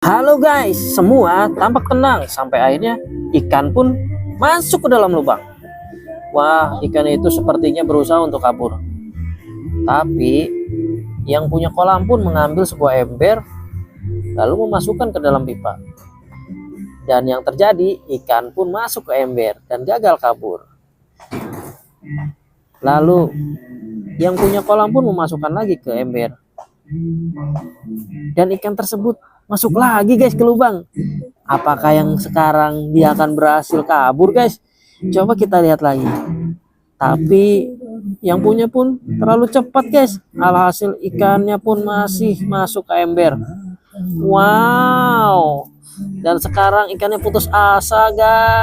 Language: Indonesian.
Halo guys, semua tampak tenang sampai akhirnya ikan pun masuk ke dalam lubang. Wah, ikan itu sepertinya berusaha untuk kabur. Tapi yang punya kolam pun mengambil sebuah ember lalu memasukkan ke dalam pipa. Dan yang terjadi, ikan pun masuk ke ember dan gagal kabur. Lalu yang punya kolam pun memasukkan lagi ke ember. Dan ikan tersebut masuk lagi guys ke lubang. Apakah yang sekarang dia akan berhasil kabur guys? Coba kita lihat lagi. Tapi yang punya pun terlalu cepat guys. Alhasil ikannya pun masih masuk ke ember. Wow. Dan sekarang ikannya putus asa guys.